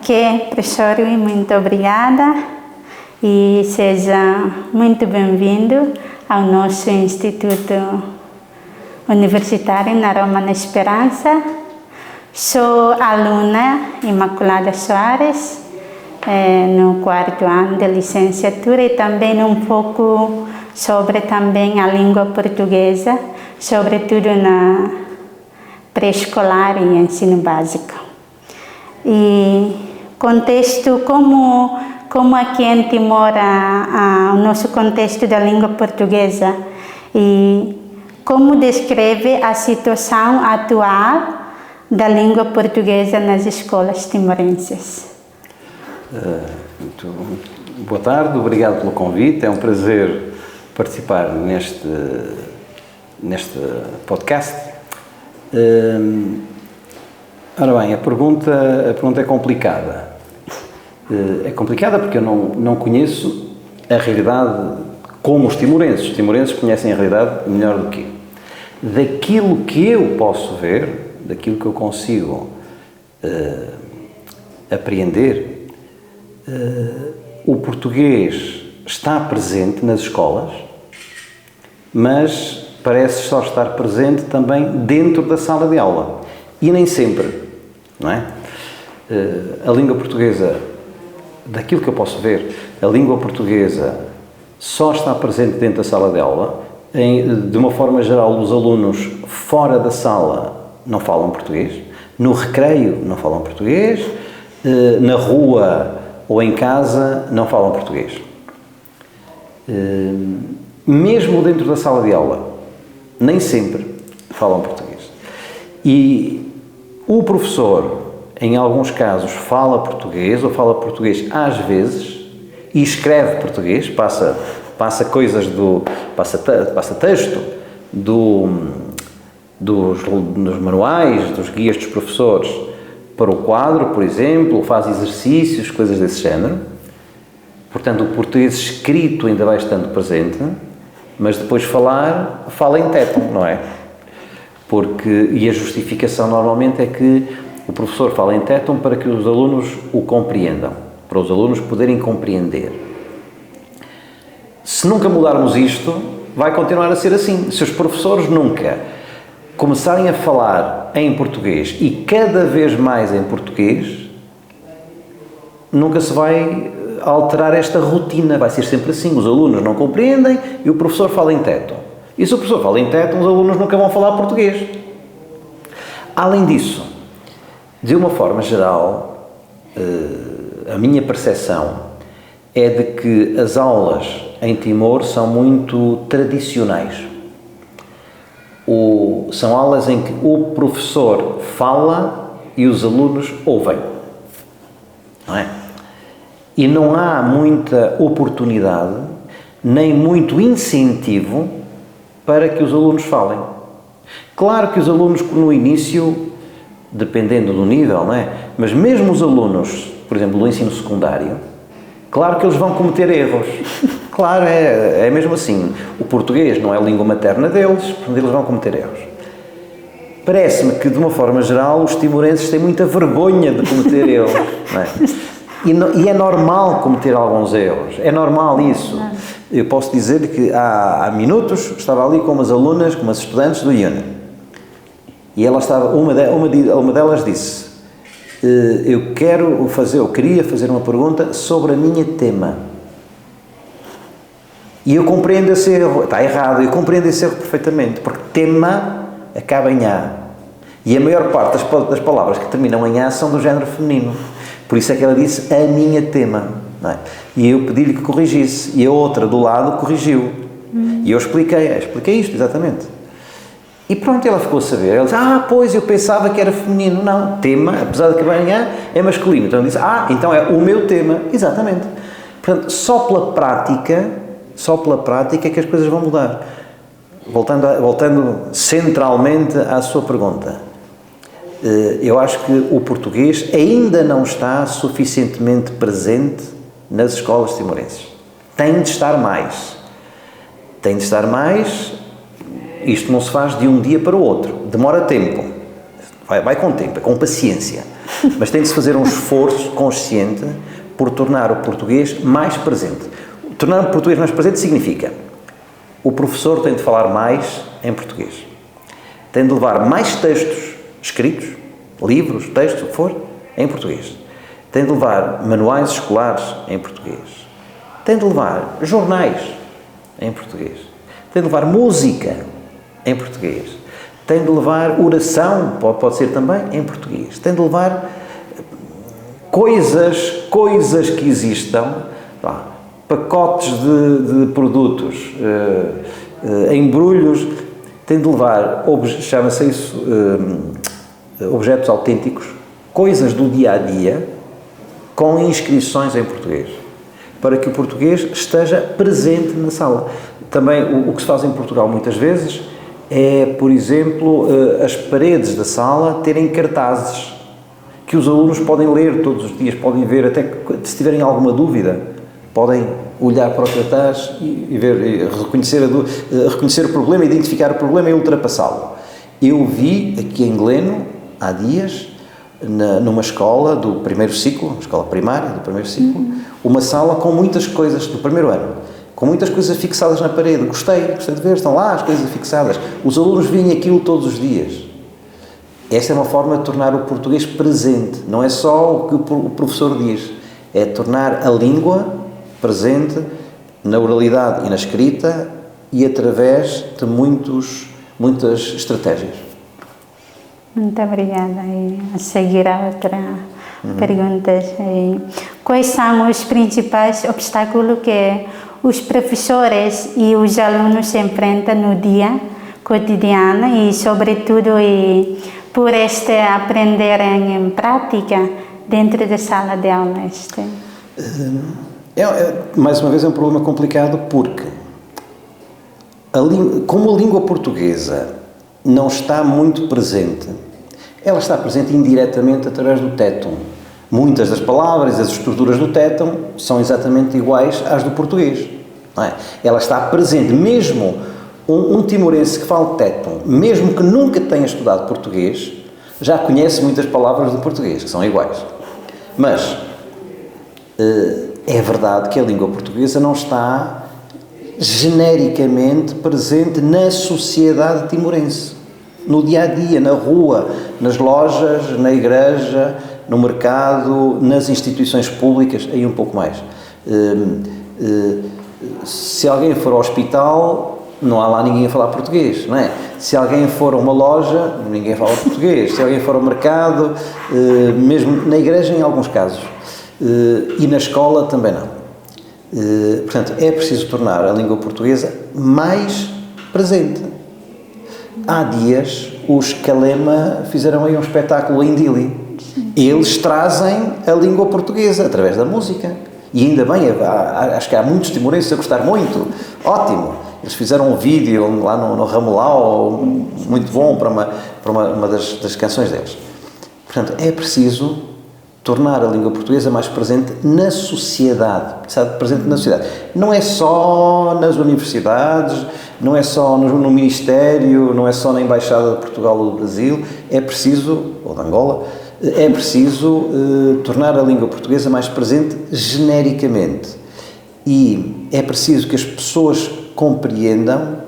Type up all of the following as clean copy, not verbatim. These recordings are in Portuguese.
Ok, professor, muito obrigada e seja muito bem-vindo ao nosso Instituto Universitário na Roma na Esperança. Sou aluna Imaculada Soares, no quarto ano de licenciatura e também um pouco sobre também a língua portuguesa, sobretudo na pré-escolar e ensino básico. E contexto como aqui em Timor o nosso contexto da língua portuguesa e como descreve a situação atual da língua portuguesa nas escolas timorenses. Muito boa tarde, obrigado pelo convite, é um prazer participar neste podcast. Ora bem, a pergunta é complicada. É complicada porque eu não conheço a realidade como os timorenses. Os timorenses conhecem a realidade melhor do que eu. Daquilo que eu posso ver, daquilo que eu consigo apreender, o português está presente nas escolas, mas parece só estar presente também dentro da sala de aula. E nem sempre, não é? A língua portuguesa, daquilo que eu posso ver, a língua portuguesa só está presente dentro da sala de aula. De uma forma geral, os alunos fora da sala não falam português, no recreio não falam português, na rua ou em casa não falam português. Mesmo dentro da sala de aula, nem sempre falam português. E o professor, em alguns casos, fala português, ou fala português às vezes, e escreve português, passa coisas passa texto dos manuais, dos guias dos professores para o quadro, por exemplo, faz exercícios, coisas desse género. Portanto, o português escrito ainda vai estando presente, mas depois fala em teto, não é? E a justificação normalmente é que o professor fala em téton para que os alunos o compreendam, para os alunos poderem compreender. Se nunca mudarmos isto, vai continuar a ser assim. Se os professores nunca começarem a falar em português e cada vez mais em português, nunca se vai alterar esta rotina, vai ser sempre assim. Os alunos não compreendem e o professor fala em téton. E se o professor fala em téton, os alunos nunca vão falar português. Além disso, de uma forma geral, a minha percepção é de que as aulas em Timor são muito tradicionais. São aulas em que o professor fala e os alunos ouvem. Não é? E não há muita oportunidade, nem muito incentivo para que os alunos falem. Claro que os alunos no início, dependendo do nível, não é? Mas mesmo os alunos, por exemplo, do ensino secundário, claro que eles vão cometer erros. Claro, é mesmo assim. O português não é a língua materna deles, portanto eles vão cometer erros. Parece-me que, de uma forma geral, os timorenses têm muita vergonha de cometer erros, não é? E é normal cometer alguns erros, é normal isso. Eu posso dizer que há minutos estava ali com umas alunas, com umas estudantes do IUN. E uma delas disse, eu queria fazer uma pergunta sobre a minha tema. E eu compreendo esse erro, está errado, eu compreendo esse erro perfeitamente, porque tema acaba em A. E a maior parte das palavras que terminam em A são do género feminino. Por isso é que ela disse, a minha tema. Não é? E eu pedi-lhe que corrigisse. E a outra do lado corrigiu. E eu expliquei isto, exatamente. E pronto, ela ficou a saber. Ela disse, pois, eu pensava que era feminino. Não, tema, apesar de acabar em A, é masculino. Então ela disse, então é o meu tema. Exatamente. Portanto, só pela prática é que as coisas vão mudar. Voltando centralmente à sua pergunta. Eu acho que o português ainda não está suficientemente presente nas escolas timorenses. Tem de estar mais. Isto não se faz de um dia para o outro. Demora tempo. Vai com tempo, com paciência. Mas tem de se fazer um esforço consciente por tornar o português mais presente. Tornar o português mais presente significa o professor tem de falar mais em português. Tem de levar mais textos escritos, livros, textos, o que for, em português. Tem de levar manuais escolares em português. Tem de levar jornais em português. Tem de levar música em português. Tem de levar oração, pode ser também, em português. Tem de levar coisas que existam, pacotes de produtos, embrulhos. Tem de levar, chama-se isso, objetos autênticos, coisas do dia-a-dia, com inscrições em português, para que o português esteja presente na sala. Também o que se faz em Portugal muitas vezes é, por exemplo, as paredes da sala terem cartazes que os alunos podem ler todos os dias, podem ver, até que, se tiverem alguma dúvida, podem olhar para o cartaz e ver, reconhecer o problema, identificar o problema e ultrapassá-lo. Eu vi aqui em Gleno, há dias, numa escola do primeiro ciclo, uma escola primária do primeiro ciclo, uma sala com muitas coisas do primeiro ano, com muitas coisas fixadas na parede. Gostei de ver, estão lá as coisas fixadas. Os alunos veem aquilo todos os dias. Esta é uma forma de tornar o português presente. Não é só o que o professor diz, é tornar a língua presente na oralidade e na escrita e através de muitas estratégias. Muito obrigada. E a seguir a outra pergunta. Quais são os principais obstáculos que os professores e os alunos enfrentam no dia cotidiano e, sobretudo, por aprenderem em prática dentro da sala de aula? Mais uma vez, é um problema complicado porque, como a língua portuguesa não está muito presente, ela está presente indiretamente através do tétum. Muitas das palavras, as estruturas do tétum são exatamente iguais às do português. Não é? Ela está presente, mesmo um timorense que fala tétum, mesmo que nunca tenha estudado português, já conhece muitas palavras do português, que são iguais. Mas é verdade que a língua portuguesa não está genericamente presente na sociedade timorense. No dia-a-dia, na rua, nas lojas, na igreja, no mercado, nas instituições públicas, aí um pouco mais. Se alguém for ao hospital, não há lá ninguém a falar português, não é? Se alguém for a uma loja, ninguém fala português. Se alguém for ao mercado, mesmo na igreja em alguns casos. E na escola também não. Portanto, é preciso tornar a língua portuguesa mais presente. Há dias, os Calema fizeram aí um espetáculo em Dili. Eles trazem a língua portuguesa através da música. E ainda bem, acho que há muitos timorenses a gostar muito. Ótimo! Eles fizeram um vídeo lá no Ramelau, muito bom para uma das canções deles. Portanto, é preciso tornar a língua portuguesa mais presente na sociedade, sabe? Presente na sociedade. Não é só nas universidades, não é só no Ministério, não é só na Embaixada de Portugal ou do Brasil, é preciso, ou de Angola, é preciso tornar a língua portuguesa mais presente genericamente. E é preciso que as pessoas compreendam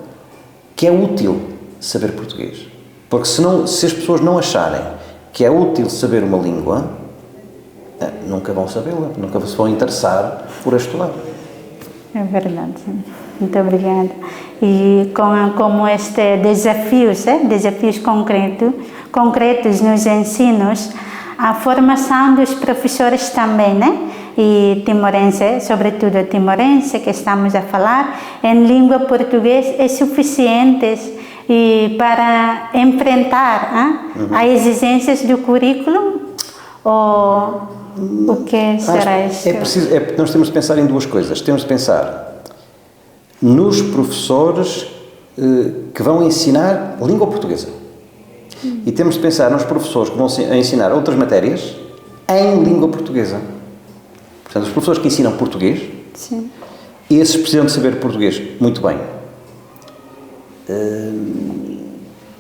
que é útil saber português. Porque se as pessoas não acharem que é útil saber uma língua, nunca vão sabê-la, nunca se vão interessar por a estudar. É verdade. Muito obrigada. E como desafios concretos nos ensinos, a formação dos professores também, né? E timorense, sobretudo timorense, que estamos a falar, em língua portuguesa, é suficiente para enfrentar as exigências do currículo? Ou o que será isso? Nós temos de pensar em duas coisas. Temos de pensar nos professores que vão ensinar língua portuguesa. E temos de pensar nos professores que vão ensinar outras matérias em língua portuguesa. Portanto, os professores que ensinam português, sim, esses precisam de saber português muito bem.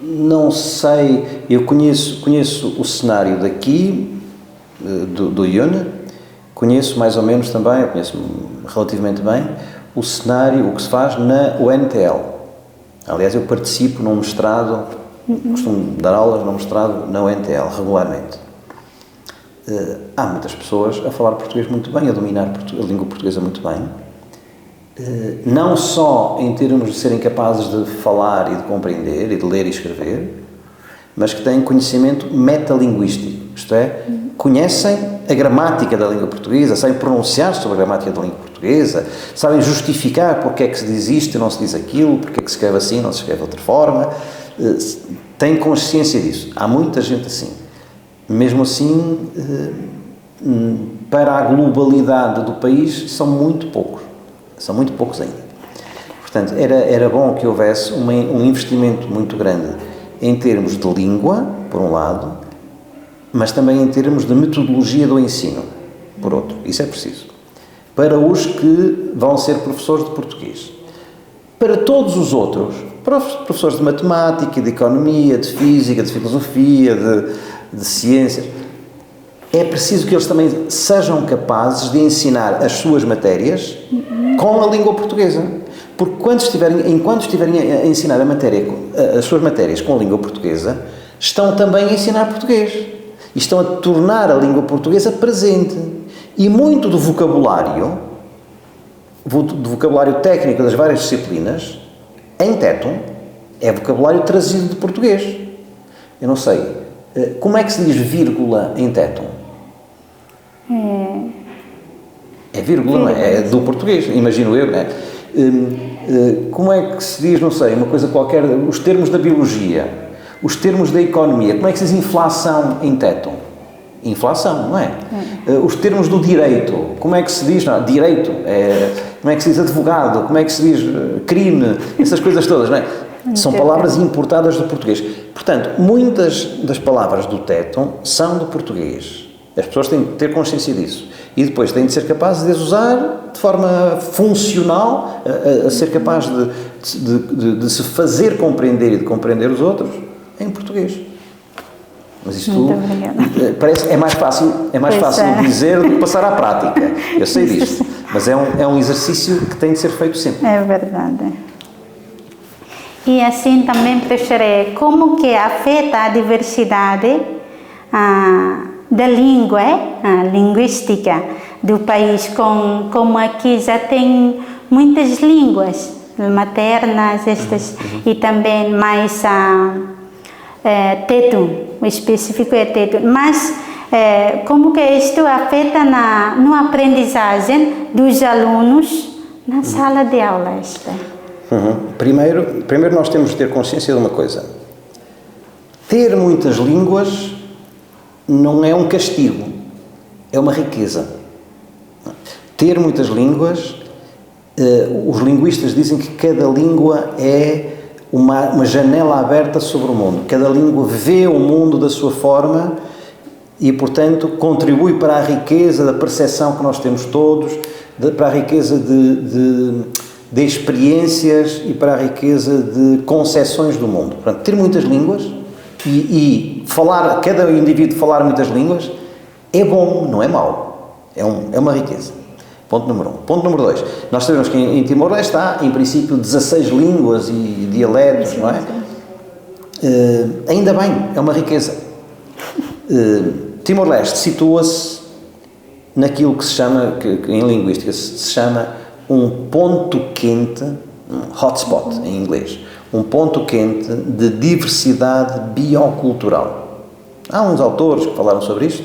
Não sei, eu conheço o cenário daqui do Yun, conheço mais ou menos também, eu conheço relativamente bem, o cenário, o que se faz na UNTL. Aliás, eu participo num mestrado, costumo dar aulas num mestrado na UNTL, regularmente. Há muitas pessoas a falar português muito bem, a dominar a língua portuguesa muito bem, não só em termos de serem capazes de falar e de compreender, e de ler e escrever, mas que têm conhecimento metalinguístico, isto é, conhecem a gramática da língua portuguesa, sabem pronunciar sobre a gramática da língua portuguesa, sabem justificar porque é que se diz isto e não se diz aquilo, porque é que se escreve assim e não se escreve de outra forma, têm consciência disso. Há muita gente assim. Mesmo assim, para a globalidade do país, são muito poucos ainda. Portanto, era bom que houvesse um investimento muito grande em termos de língua, por um lado, mas também em termos de metodologia do ensino, por outro. Isso é preciso. Para os que vão ser professores de português. Para todos os outros, professores de matemática, de economia, de física, de filosofia, de ciências, é preciso que eles também sejam capazes de ensinar as suas matérias com a língua portuguesa. Porque enquanto estiverem a ensinar as suas matérias com a língua portuguesa, estão também a ensinar português. E estão a tornar a língua portuguesa presente. E muito do vocabulário técnico das várias disciplinas, em Tétum, é vocabulário trazido de português. Eu não sei, como é que se diz vírgula em Tétum? É vírgula, não é? É do português, imagino eu, não é? Como é que se diz, não sei, uma coisa qualquer, os termos da biologia, os termos da economia, como é que se diz inflação em Tétum? Inflação, não é? Os termos do direito, como é que se diz? Não, direito, como é que se diz advogado, como é que se diz crime, essas coisas todas, não é? São palavras importadas do português. Portanto, muitas das palavras do Tétum são do português. As pessoas têm que ter consciência disso. E depois têm de ser capazes de as usar de forma funcional, a ser capaz de se fazer compreender e de compreender os outros em português. Mas isto parece, é mais fácil dizer do que passar à prática. Eu sei disto. Mas é um exercício que tem de ser feito sempre. É verdade. E assim também, professor, como que afeta a diversidade da língua, a linguística do país, como aqui já tem muitas línguas maternas, e também mais Tétum, o específico é Tétum, mas como que isto afeta na aprendizagem dos alunos na sala de aula? Primeiro nós temos de ter consciência de uma coisa. Ter muitas línguas não é um castigo, é uma riqueza. Ter muitas línguas, os linguistas dizem que cada língua é uma janela aberta sobre o mundo. Cada língua vê o mundo da sua forma e, portanto, contribui para a riqueza da percepção que nós temos todos, para a riqueza de experiências e para a riqueza de concepções do mundo. Portanto, ter muitas línguas e cada indivíduo falar muitas línguas é bom, não é mau. É uma riqueza. Ponto número 1. Ponto número 2. Nós sabemos que em Timor-Leste há, em princípio, 16 línguas e dialetos, não é? Ainda bem, é uma riqueza. Timor-Leste situa-se naquilo que se chama, que em linguística se chama um ponto quente, um hotspot em inglês, um ponto quente de diversidade biocultural. Há uns autores que falaram sobre isto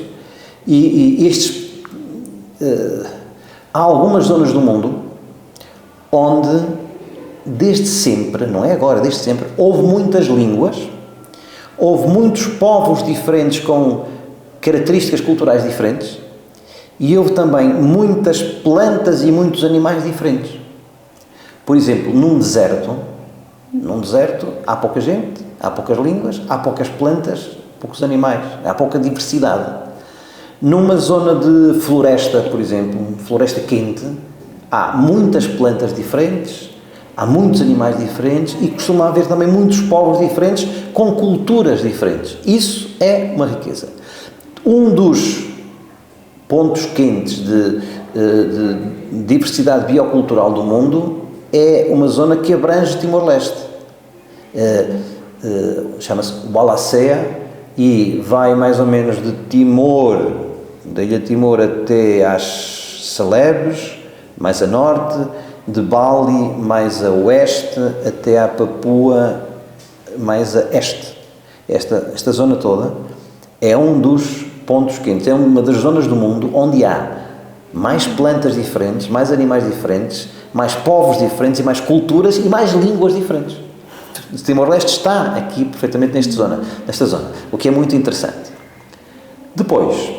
e estes... há algumas zonas do mundo onde, desde sempre, não é agora, desde sempre, houve muitas línguas, houve muitos povos diferentes com características culturais diferentes e houve também muitas plantas e muitos animais diferentes. Por exemplo, num deserto há pouca gente, há poucas línguas, há poucas plantas, poucos animais, há pouca diversidade. Numa zona de floresta, por exemplo, floresta quente, há muitas plantas diferentes, há muitos animais diferentes e costuma haver também muitos povos diferentes com culturas diferentes. Isso é uma riqueza. Um dos pontos quentes de diversidade biocultural do mundo, é uma zona que abrange Timor-Leste. Chama-se Wallacea e vai mais ou menos de Timor, da ilha de Timor até às Celebes, mais a norte, de Bali mais a oeste, até à Papua mais a este. Esta zona toda é um dos pontos quentes, é uma das zonas do mundo onde há mais plantas diferentes, mais animais diferentes, mais povos diferentes e mais culturas e mais línguas diferentes. Timor-Leste está aqui perfeitamente nesta zona, o que é muito interessante. Depois,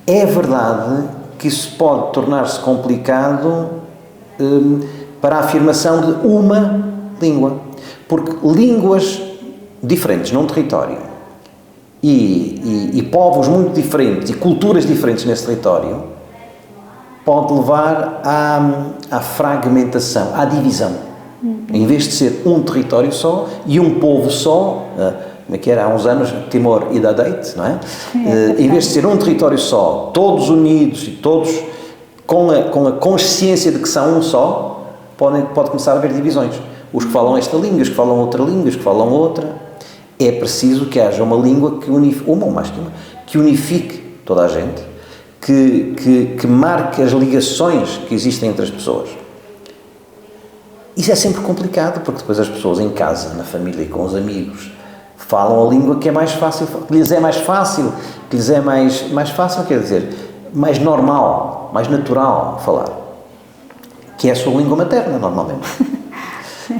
é verdade que isso pode tornar-se complicado para a afirmação de uma língua, porque línguas diferentes num território e povos muito diferentes e culturas diferentes nesse território pode levar à fragmentação, à divisão. Em vez de ser um território só e um povo só, como é que era há uns anos, Timor e Dadeit, não é? Em vez de ser um território só, todos unidos e todos com a consciência de que são um só, pode começar a haver divisões. Os que falam esta língua, os que falam outra língua, os que falam outra. É preciso que haja uma língua que unifique, uma ou mais que uma, que unifique toda a gente, que marque as ligações que existem entre as pessoas. Isso é sempre complicado, porque depois as pessoas em casa, na família e com os amigos, falam a língua que é mais fácil, que lhes é mais fácil, que lhes é mais fácil, quer dizer, mais normal, mais natural falar, que é a sua língua materna, normalmente.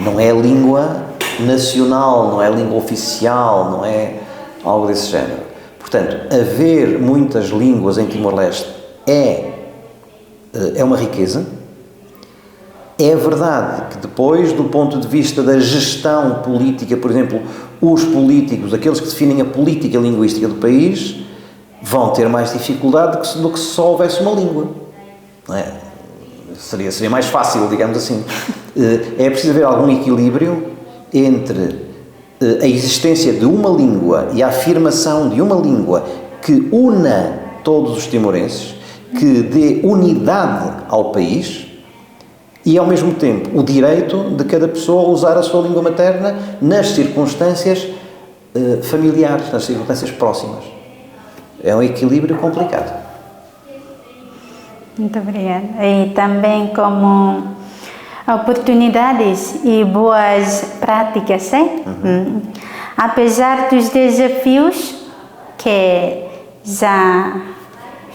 Não é a língua nacional, não é a língua oficial, não é algo desse género. Portanto, haver muitas línguas em Timor-Leste é uma riqueza. É verdade que depois, do ponto de vista da gestão política, por exemplo, os políticos, aqueles que definem a política linguística do país, vão ter mais dificuldade do que se só houvesse uma língua. Não é? Seria mais fácil, digamos assim. É preciso haver algum equilíbrio entre a existência de uma língua e a afirmação de uma língua que una todos os timorenses, que dê unidade ao país e, ao mesmo tempo, o direito de cada pessoa usar a sua língua materna nas circunstâncias familiares, nas circunstâncias próximas. É um equilíbrio complicado. Muito obrigada. E também como oportunidades e boas práticas, apesar dos desafios que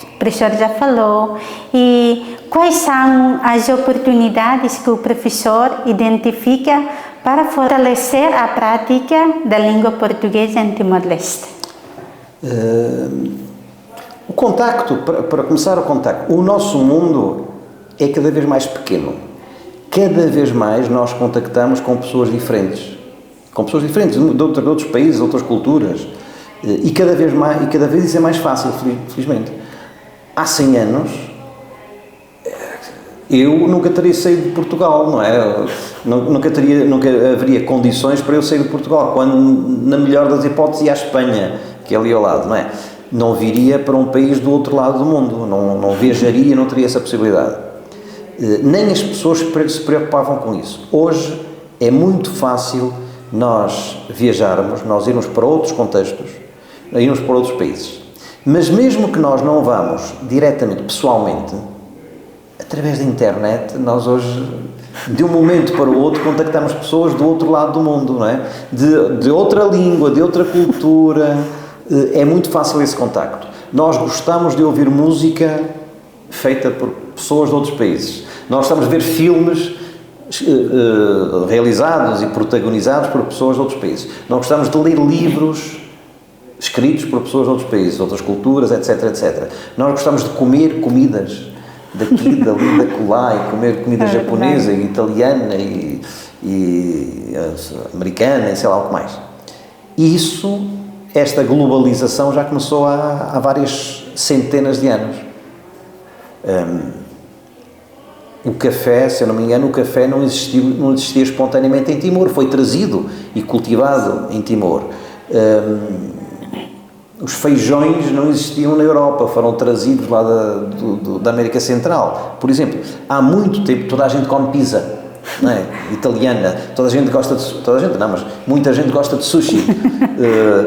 o professor já falou, e quais são as oportunidades que o professor identifica para fortalecer a prática da língua portuguesa em Timor-Leste? O contacto, para começar o contacto, o nosso mundo é cada vez mais pequeno. Cada vez mais nós contactamos com pessoas diferentes de outros países, de outras culturas, e cada vez isso é mais fácil, felizmente. Há 100 anos eu nunca teria saído de Portugal, não é? Nunca haveria condições para eu sair de Portugal, quando, na melhor das hipóteses, ia à Espanha, que é ali ao lado, não é? Não viria para um país do outro lado do mundo, não viajaria, não teria essa possibilidade. Nem as pessoas se preocupavam com isso. Hoje é muito fácil nós viajarmos, nós irmos para outros contextos, irmos para outros países. Mas mesmo que nós não vamos diretamente, pessoalmente, através da internet, nós hoje, de um momento para o outro, contactamos pessoas do outro lado do mundo, não é? De outra língua, de outra cultura. É muito fácil esse contacto. Nós gostamos de ouvir música feita por pessoas de outros países. Nós gostamos de ver filmes realizados e protagonizados por pessoas de outros países. Nós gostamos de ler livros escritos por pessoas de outros países, de outras culturas, etc, etc. Nós gostamos de comer comidas daqui, dali, da colá, e comer comida japonesa, e italiana, e americana, e sei lá o que mais. E esta globalização já começou há várias centenas de anos. O café, se eu não me engano, não existia espontaneamente em Timor, foi trazido e cultivado em Timor. os feijões não existiam na Europa, foram trazidos lá da América Central. Por exemplo, há muito tempo toda a gente come pizza, não é? Italiana, toda a gente gosta de... Toda a gente não, mas muita gente gosta de sushi.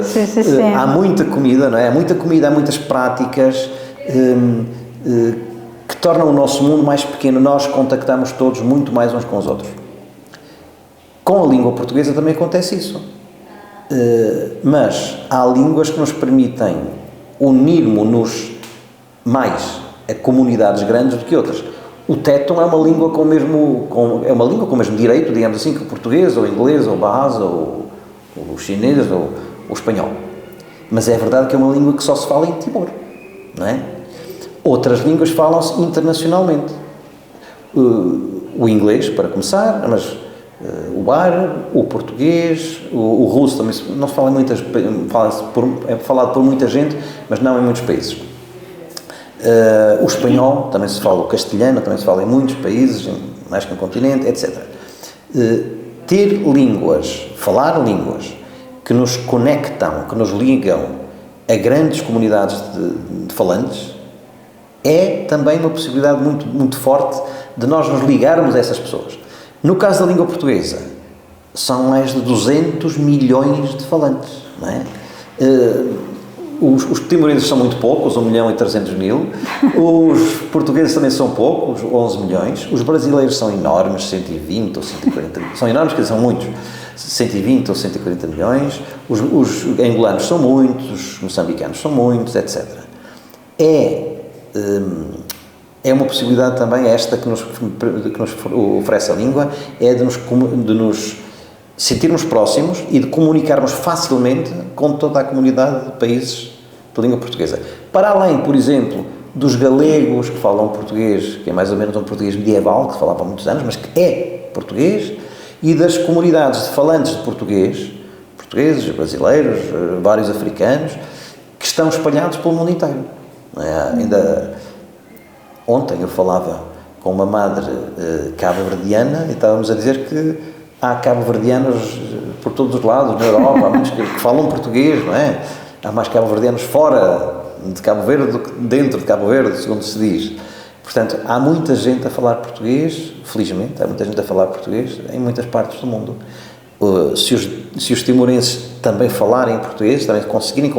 Sim. Há muita comida, não é? Há muita comida, há muitas práticas que tornam o nosso mundo mais pequeno. Nós contactamos todos muito mais uns com os outros. Com a língua portuguesa também acontece isso. Mas há línguas que nos permitem unirmos-nos mais a comunidades grandes do que outras. O téton é uma língua com o mesmo direito, digamos assim, que o português, ou o inglês, ou o bahasa, ou o chinês, ou o espanhol. Mas é verdade que é uma língua que só se fala em Timor, não é? Outras línguas falam-se internacionalmente. O inglês, para começar, mas o árabe, o português, o russo também não se fala em muitas... É falado por muita gente, mas não em muitos países. O espanhol, também se fala, o castelhano também se fala em muitos países, mais que no continente, etc. Ter línguas, falar línguas que nos conectam, que nos ligam a grandes comunidades de falantes, é também uma possibilidade muito, muito forte de nós nos ligarmos a essas pessoas. No caso da língua portuguesa, são mais de 200 milhões de falantes, não é? Os timorenses são muito poucos, 1.300.000. Os portugueses também são poucos, 11 milhões. Os brasileiros são enormes, 120 ou 140 milhões. São enormes, quer dizer, são muitos. 120 ou 140 milhões. Os angolanos são muitos, os moçambicanos são muitos, etc. É uma possibilidade também esta que nos oferece a língua, é de nos sentirmos próximos e de comunicarmos facilmente com toda a comunidade de países de língua portuguesa. Para além, por exemplo, dos galegos que falam português, que é mais ou menos um português medieval, que se falava há muitos anos, mas que é português, e das comunidades de falantes de português, portugueses, brasileiros, vários africanos, que estão espalhados pelo mundo inteiro. Ainda ontem eu falava com uma madre cabo-verdiana e estávamos a dizer que há cabo-verdianos por todos os lados, na Europa, há muitos que falam português, não é? Há mais cabo-verdianos fora de Cabo Verde do que dentro de Cabo Verde, segundo se diz. Portanto, há muita gente a falar português, felizmente, há muita gente a falar português em muitas partes do mundo. Se os timorenses também falarem português, também conseguirem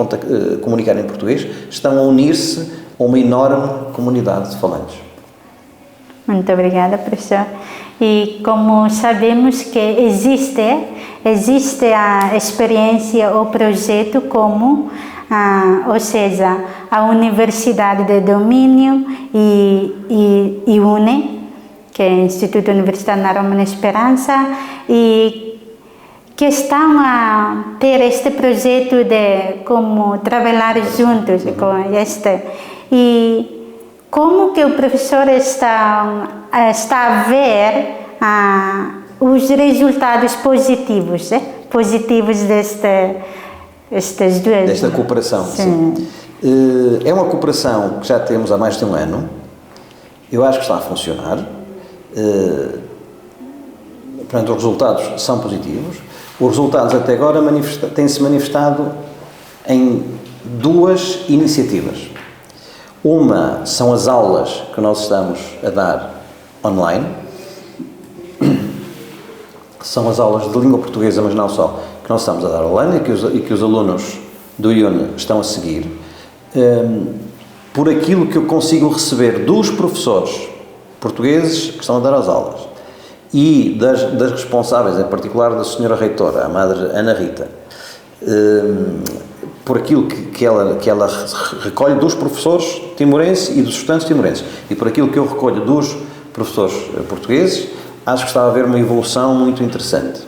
comunicar em português, estão a unir-se a uma enorme comunidade de falantes. Muito obrigada, professor. E como sabemos que existe a experiência ou projeto como, ou seja, a Universidade de Domínio e UNE, que é o Instituto Universitário na Romana Esperança, e que estão a ter este projeto de como trabalhar juntos com este. E como que o professor está a ver os resultados positivos destas duas... Desta cooperação, sim. É uma cooperação que já temos há mais de um ano. Eu acho que está a funcionar. Portanto, os resultados são positivos. Os resultados até agora têm-se manifestado em duas iniciativas. Uma são as aulas que nós estamos a dar online. São as aulas de língua portuguesa, mas não só, que nós estamos a dar online e que os alunos do IUN estão a seguir. Por aquilo que eu consigo receber dos professores portugueses que estão a dar as aulas e das responsáveis, em particular da senhora reitora, a madre Ana Rita, por aquilo que ela recolhe dos professores timorenses e dos estudantes timorenses e por aquilo que eu recolho dos professores portugueses, acho que está a haver uma evolução muito interessante.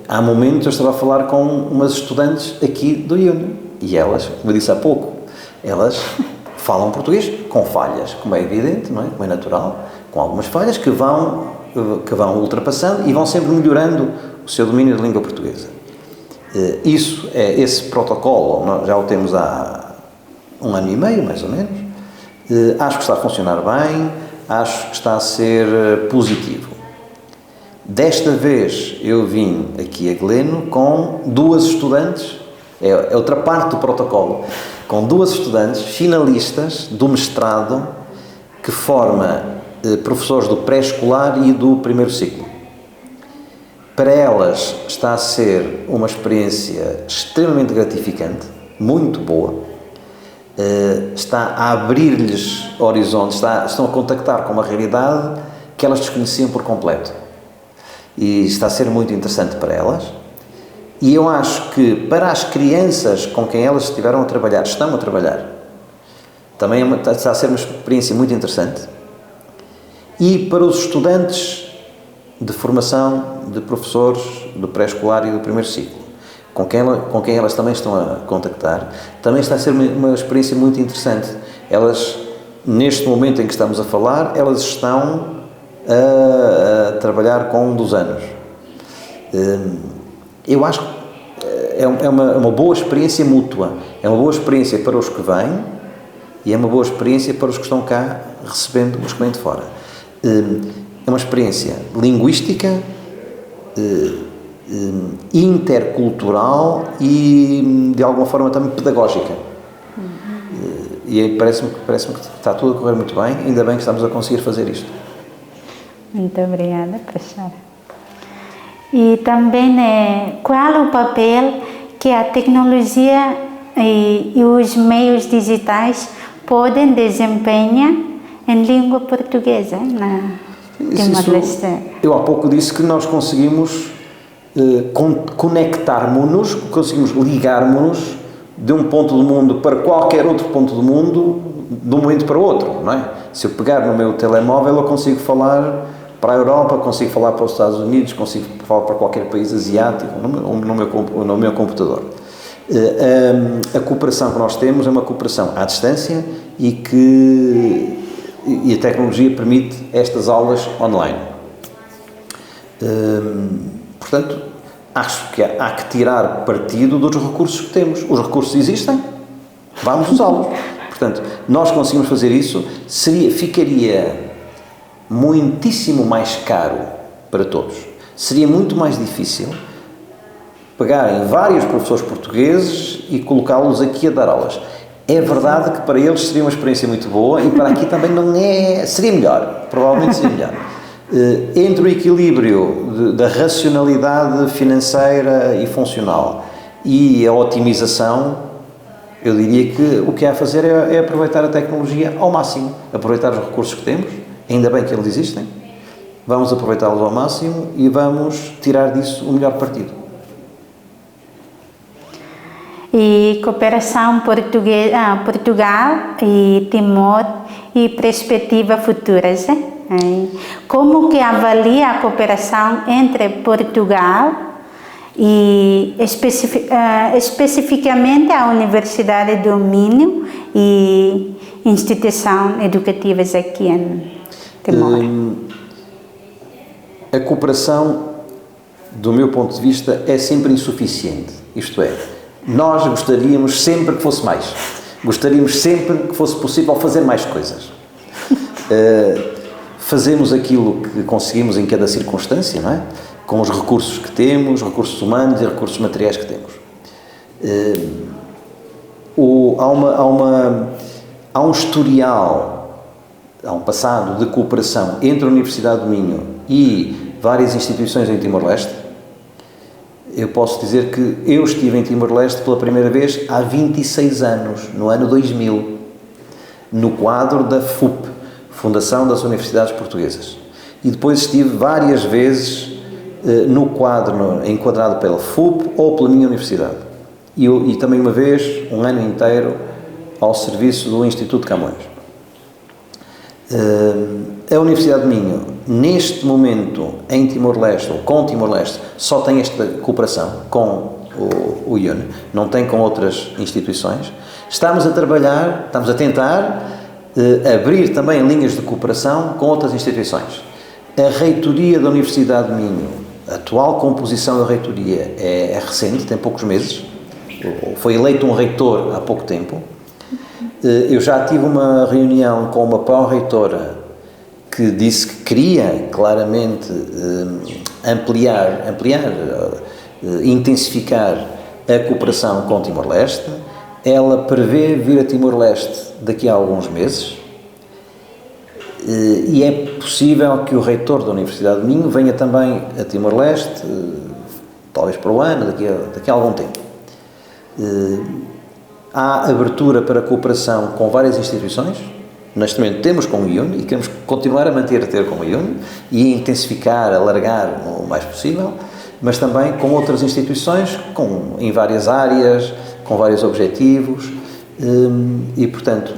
Há momentos eu estava a falar com umas estudantes aqui do IUN e elas, como eu disse há pouco, elas falam português com falhas, como é evidente, não é? Como é natural, com algumas falhas que vão ultrapassando e vão sempre melhorando o seu domínio de língua portuguesa. Esse protocolo, nós já o temos há 1 ano e meio, mais ou menos. Acho que está a funcionar bem, acho que está a ser positivo. Desta vez eu vim aqui a Gleno com 2 estudantes é outra parte do protocolo, com 2 estudantes finalistas do mestrado que forma professores do pré-escolar e do primeiro ciclo. Para elas está a ser uma experiência extremamente gratificante, muito boa, está a abrir-lhes horizontes, estão a contactar com uma realidade que elas desconheciam por completo. E está a ser muito interessante para elas. E eu acho que para as crianças com quem elas estão a trabalhar, também está a ser uma experiência muito interessante. E para os estudantes de formação de professores do pré-escolar e do primeiro ciclo, com quem elas também estão a contactar, também está a ser uma experiência muito interessante. Elas, neste momento em que estamos a falar, elas estão a trabalhar com 1 dos anos. Eu acho que é uma boa experiência mútua, é uma boa experiência para os que vêm e é uma boa experiência para os que estão cá recebendo os que vêm de fora. É uma experiência linguística, intercultural e de alguma forma também pedagógica. E parece-me que está tudo a correr muito bem, ainda bem que estamos a conseguir fazer isto. Muito obrigada, professora. E também, qual o papel que a tecnologia e os meios digitais podem desempenhar em língua portuguesa na Timor-Leste? Eu há pouco disse que nós conseguimos conectarmos-nos, conseguimos ligarmos-nos de um ponto do mundo para qualquer outro ponto do mundo, de um momento para o outro, não é? Se eu pegar no meu telemóvel, eu consigo falar para a Europa, consigo falar para os Estados Unidos, consigo falar para qualquer país asiático, no meu computador. A cooperação que nós temos é uma cooperação à distância e a tecnologia permite estas aulas online. Portanto, acho que há que tirar partido dos recursos que temos. Os recursos existem, vamos usá-los. Portanto, nós conseguimos fazer isso, ficaria muitíssimo mais caro para todos. Seria muito mais difícil pegarem vários professores portugueses e colocá-los aqui a dar aulas. É verdade que para eles seria uma experiência muito boa e para aqui também não é... Seria melhor, provavelmente seria melhor. Entre o equilíbrio da racionalidade financeira e funcional e a otimização, eu diria que o que há a fazer é aproveitar a tecnologia ao máximo, aproveitar os recursos que temos, ainda bem que eles existem, vamos aproveitá-los ao máximo e vamos tirar disso o melhor partido. E cooperação Portugal e Timor e perspectiva futuras, Como que avalia a cooperação entre Portugal e especificamente a Universidade do Minho e instituições educativas aqui em Timor? A cooperação, do meu ponto de vista, é sempre insuficiente. Isto é, nós gostaríamos sempre que fosse mais. Gostaríamos sempre que fosse possível fazer mais coisas. Fazemos aquilo que conseguimos em cada circunstância, não é? Com os recursos que temos, recursos humanos e recursos materiais que temos. Há um historial, há um passado de cooperação entre a Universidade do Minho e várias instituições em Timor-Leste. Eu posso dizer que eu estive em Timor-Leste pela primeira vez há 26 anos, no ano 2000, no quadro da FUP, Fundação das Universidades Portuguesas. E depois estive várias vezes no quadro, enquadrado pela FUP ou pela minha universidade. E também uma vez, um ano inteiro, ao serviço do Instituto de Camões. A Universidade de Minho, neste momento, em Timor-Leste, ou com Timor-Leste, só tem esta cooperação com o IUN, não tem com outras instituições. Estamos a trabalhar, estamos a tentar abrir também linhas de cooperação com outras instituições. A reitoria da Universidade de Minho, a atual composição da reitoria é recente, tem poucos meses, foi eleito um reitor há pouco tempo. Eu já tive uma reunião com uma pró-reitora que disse que queria claramente ampliar, intensificar a cooperação com Timor-Leste. Ela prevê vir a Timor-Leste daqui a alguns meses e é possível que o reitor da Universidade de Minho venha também a Timor-Leste, talvez para o ano, daqui a algum tempo. Há abertura para cooperação com várias instituições. Neste momento temos com o IUN e queremos continuar a ter com o IUN e intensificar, alargar o mais possível, mas também com outras instituições, em várias áreas, com vários objetivos e, portanto,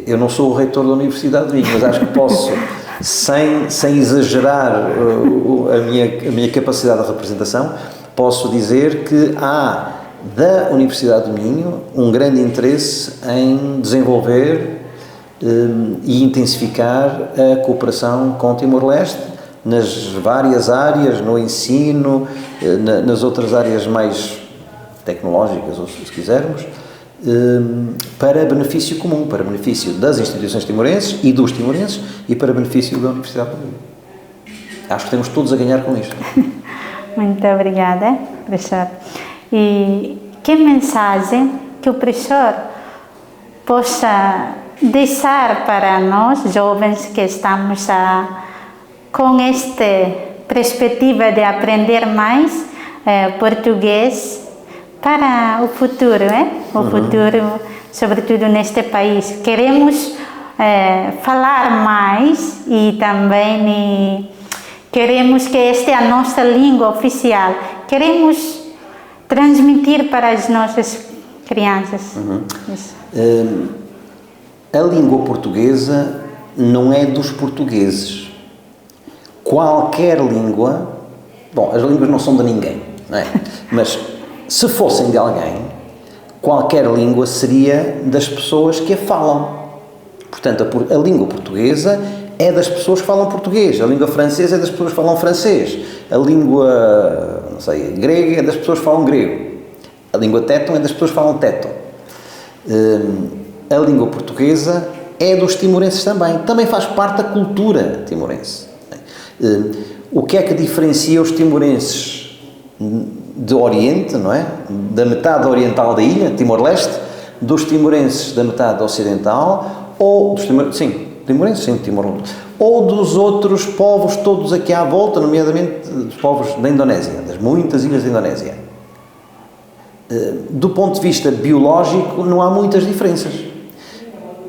eu não sou o reitor da Universidade de Minho, mas acho que posso, sem exagerar a minha capacidade de representação, posso dizer que há da Universidade de Minho um grande interesse em desenvolver e intensificar a cooperação com Timor-Leste nas várias áreas, no ensino, nas outras áreas mais tecnológicas, ou se quisermos, para benefício comum, para benefício das instituições timorenses e dos timorenses e para benefício da Universidade de Minho. Acho que temos todos a ganhar com isto. Muito obrigada, professor. E que mensagem que o professor possa deixar para nós, jovens que estamos com esta perspectiva de aprender mais português para o futuro, o futuro, sobretudo neste país. Queremos falar mais e também queremos que esta é a nossa língua oficial. Queremos transmitir para as nossas crianças. A língua portuguesa não é dos portugueses. Qualquer língua... Bom, as línguas não são de ninguém, não é? Mas se fossem de alguém, qualquer língua seria das pessoas que a falam. Portanto, a língua portuguesa é das pessoas que falam português. A língua francesa é das pessoas que falam francês. A língua, não sei, grega é das pessoas que falam grego. A língua téton é das pessoas que falam téton. A língua portuguesa é dos timorenses também. Também faz parte da cultura timorense. O que é que diferencia os timorenses do Oriente, não é? Da metade oriental da ilha, Timor-Leste, dos timorenses da metade ocidental, ou dos timorenses, ou dos outros povos todos aqui à volta, nomeadamente dos povos da Indonésia, das muitas ilhas da Indonésia. Do ponto de vista biológico, não há muitas diferenças.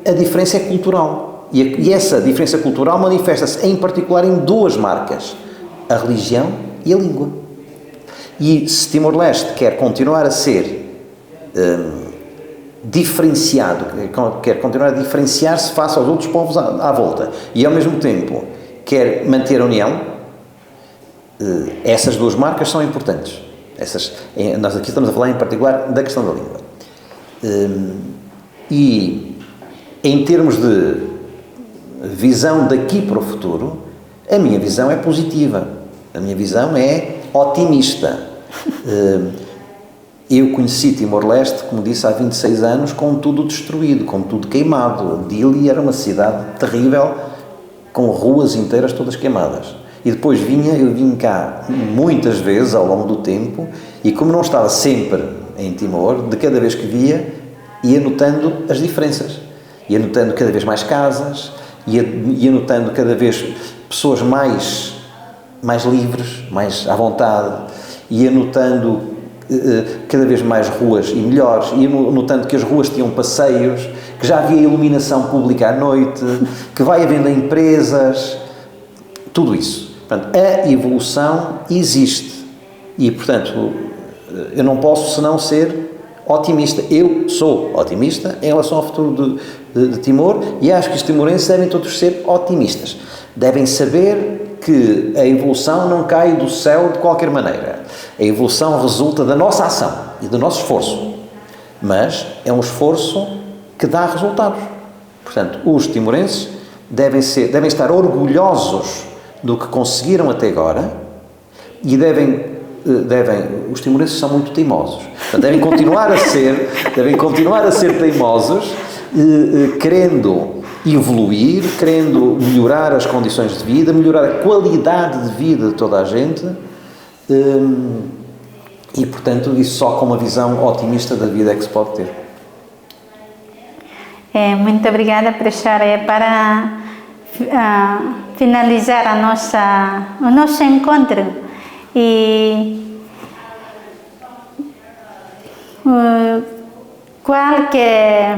A diferença é cultural. E essa diferença cultural manifesta-se, em particular, em duas marcas: a religião e a língua. E se Timor-Leste quer continuar a ser diferenciado, quer continuar a diferenciar-se face aos outros povos à volta, e ao mesmo tempo quer manter a união, essas duas marcas são importantes. Nós aqui estamos a falar em particular da questão da língua. E em termos de visão daqui para o futuro, a minha visão é positiva, a minha visão é otimista. Eu conheci Timor-Leste, como disse, há 26 anos, com tudo destruído, com tudo queimado. Dili era uma cidade terrível, com ruas inteiras todas queimadas. E depois eu vim cá muitas vezes ao longo do tempo, e como não estava sempre em Timor, de cada vez que via, ia notando as diferenças. Ia notando cada vez mais casas, ia notando cada vez pessoas mais livres, mais à vontade, ia notando cada vez mais ruas e melhores, ia notando que as ruas tinham passeios, que já havia iluminação pública à noite, que vai havendo empresas, tudo isso. Portanto, a evolução existe e, portanto, eu não posso senão ser otimista. Eu sou otimista em relação ao futuro de Timor e acho que os timorenses devem todos ser otimistas. Devem saber que a evolução não cai do céu de qualquer maneira. A evolução resulta da nossa ação e do nosso esforço. Mas é um esforço que dá resultados. Portanto, os timorenses devem estar orgulhosos do que conseguiram até agora e os timorenses são muito teimosos. Portanto, devem continuar a ser teimosos, querendo evoluir, querendo melhorar as condições de vida, melhorar a qualidade de vida de toda a gente, E, portanto, isso só com uma visão otimista da vida é que se pode ter. Muito obrigada, professor. Para finalizar o nosso encontro, qual que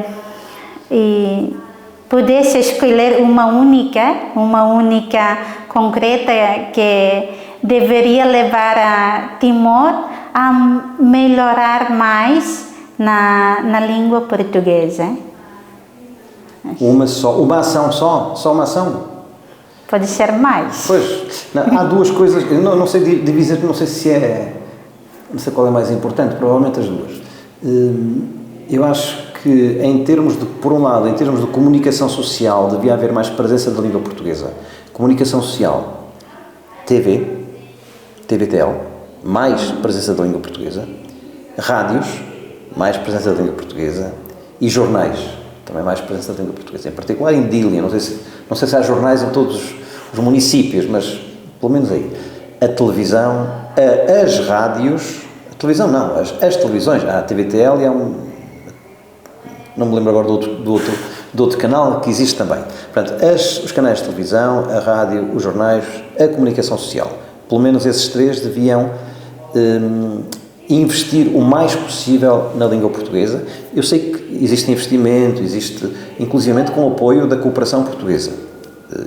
pudesse escolher uma única concreta que deveria levar a Timor a melhorar mais na língua portuguesa? Uma ação só uma ação? Pode ser mais. Pois, não, há duas coisas, eu não sei dizer, não sei qual é mais importante, provavelmente as duas. Eu acho que em termos de, por um lado, em termos de comunicação social, devia haver mais presença da língua portuguesa. Comunicação social, TVTL, mais presença da língua portuguesa, rádios, mais presença da língua portuguesa, e jornais, também mais presença da língua portuguesa, em particular em Dília, não sei se há jornais em todos os municípios, mas pelo menos aí. A televisão, as rádios, a televisão não, as televisões, a TVTL e há não me lembro agora do outro canal que existe também. Portanto, os canais de televisão, a rádio, os jornais, a comunicação social. Pelo menos esses três deviam investir o mais possível na língua portuguesa. Eu sei que existe investimento, existe inclusivamente com o apoio da cooperação portuguesa.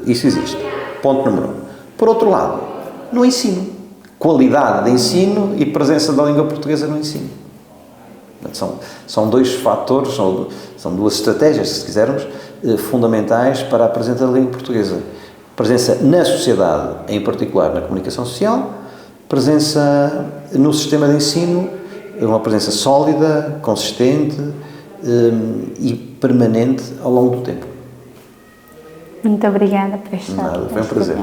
Isso existe. Ponto número 1. Por outro lado, no ensino. Qualidade de ensino e presença da língua portuguesa no ensino. São dois fatores, são duas estratégias, se quisermos, fundamentais para a presença da língua portuguesa. Presença na sociedade, em particular na comunicação social, presença no sistema de ensino, uma presença sólida, consistente e permanente ao longo do tempo. Muito obrigada, professor. Nada, foi um prazer.